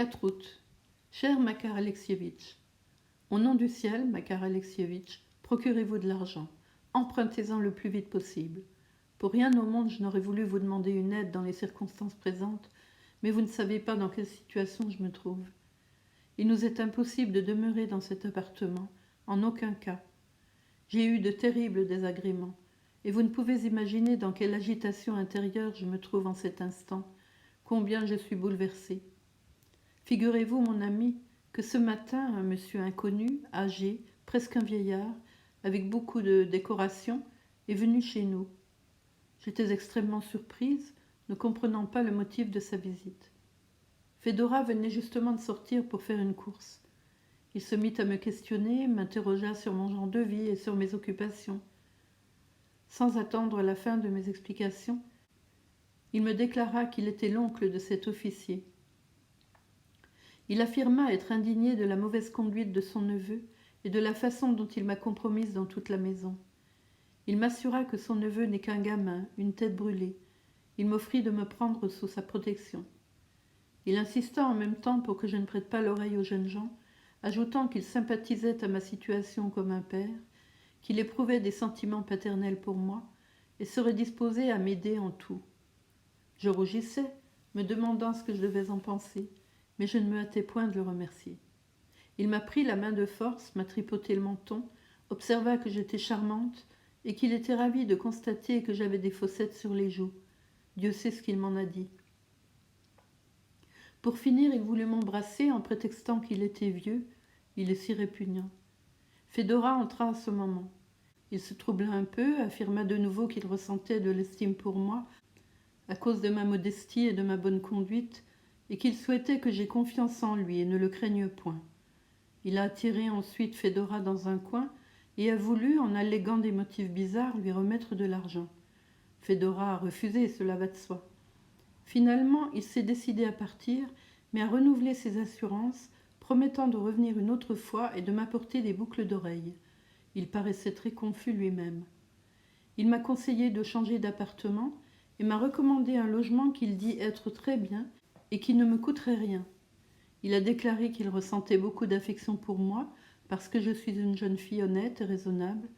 4 août. Cher Makar Alexievitch, au nom du ciel, Makar Alexievitch, procurez-vous de l'argent. Empruntez-en le plus vite possible. Pour rien au monde, je n'aurais voulu vous demander une aide dans les circonstances présentes, mais vous ne savez pas dans quelle situation je me trouve. Il nous est impossible de demeurer dans cet appartement, en aucun cas. J'ai eu de terribles désagréments, et vous ne pouvez imaginer dans quelle agitation intérieure je me trouve en cet instant, combien je suis bouleversée. Figurez-vous, mon ami, que ce matin, un monsieur inconnu, âgé, presque un vieillard, avec beaucoup de décoration, est venu chez nous. J'étais extrêmement surprise, ne comprenant pas le motif de sa visite. Fedora venait justement de sortir pour faire une course. Il se mit à me questionner, m'interrogea sur mon genre de vie et sur mes occupations. Sans attendre la fin de mes explications, il me déclara qu'il était l'oncle de cet officier. Il affirma être indigné de la mauvaise conduite de son neveu et de la façon dont il m'a compromise dans toute la maison. Il m'assura que son neveu n'est qu'un gamin, une tête brûlée. Il m'offrit de me prendre sous sa protection. Il insista en même temps pour que je ne prête pas l'oreille aux jeunes gens, ajoutant qu'il sympathisait à ma situation comme un père, qu'il éprouvait des sentiments paternels pour moi et serait disposé à m'aider en tout. Je rougissais, me demandant ce que je devais en penser, mais je ne me hâtais point de le remercier. Il m'a pris la main de force, m'a tripoté le menton, observa que j'étais charmante et qu'il était ravi de constater que j'avais des fossettes sur les joues. Dieu sait ce qu'il m'en a dit. Pour finir, il voulut m'embrasser en prétextant qu'il était vieux. Il est si répugnant. Fedora entra à ce moment. Il se troubla un peu, affirma de nouveau qu'il ressentait de l'estime pour moi à cause de ma modestie et de ma bonne conduite, et qu'il souhaitait que j'aie confiance en lui et ne le craigne point. Il a attiré ensuite Fedora dans un coin et a voulu, en alléguant des motifs bizarres, lui remettre de l'argent. Fedora a refusé, cela va de soi. Finalement, il s'est décidé à partir, mais à renouveler ses assurances, promettant de revenir une autre fois et de m'apporter des boucles d'oreilles. Il paraissait très confus lui-même. Il m'a conseillé de changer d'appartement et m'a recommandé un logement qu'il dit être très bien et qui ne me coûterait rien. Il a déclaré qu'il ressentait beaucoup d'affection pour moi parce que je suis une jeune fille honnête et raisonnable.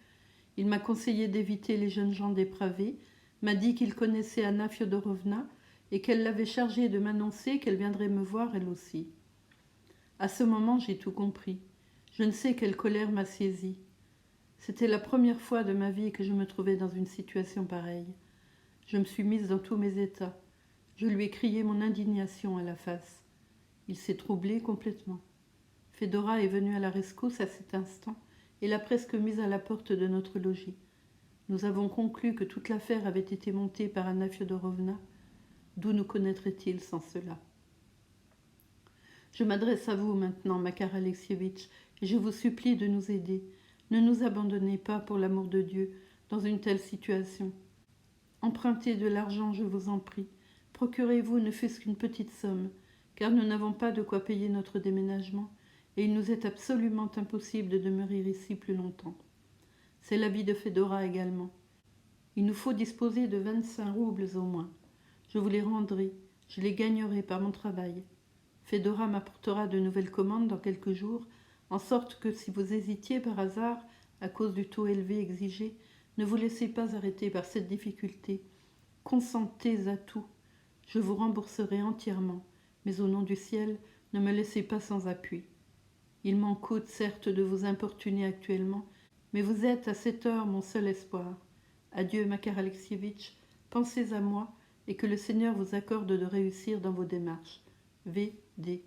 Il m'a conseillé d'éviter les jeunes gens dépravés, m'a dit qu'il connaissait Anna Fyodorovna et qu'elle l'avait chargée de m'annoncer qu'elle viendrait me voir elle aussi. À ce moment, j'ai tout compris. Je ne sais quelle colère m'a saisie. C'était la première fois de ma vie que je me trouvais dans une situation pareille. Je me suis mise dans tous mes états. Je lui ai crié mon indignation à la face. Il s'est troublé complètement. Fedora est venue à la rescousse à cet instant et l'a presque mise à la porte de notre logis. Nous avons conclu que toute l'affaire avait été montée par Anna Fyodorovna. D'où nous connaîtrait-il sans cela? Je m'adresse à vous maintenant, Makar Alexievitch, et je vous supplie de nous aider. Ne nous abandonnez pas, pour l'amour de Dieu, dans une telle situation. Empruntez de l'argent, je vous en prie. Procurez-vous ne fût-ce qu'une petite somme, car nous n'avons pas de quoi payer notre déménagement, et il nous est absolument impossible de demeurer ici plus longtemps. C'est l'avis de Fedora également. Il nous faut disposer de 25 roubles au moins. Je vous les rendrai, je les gagnerai par mon travail. Fedora m'apportera de nouvelles commandes dans quelques jours, en sorte que si vous hésitiez par hasard, à cause du taux élevé exigé, ne vous laissez pas arrêter par cette difficulté. Consentez à tout. Je vous rembourserai entièrement, mais au nom du ciel, ne me laissez pas sans appui. Il m'en coûte certes de vous importuner actuellement, mais vous êtes à cette heure mon seul espoir. Adieu, Makar Alexievitch, pensez à moi et que le Seigneur vous accorde de réussir dans vos démarches. V.D.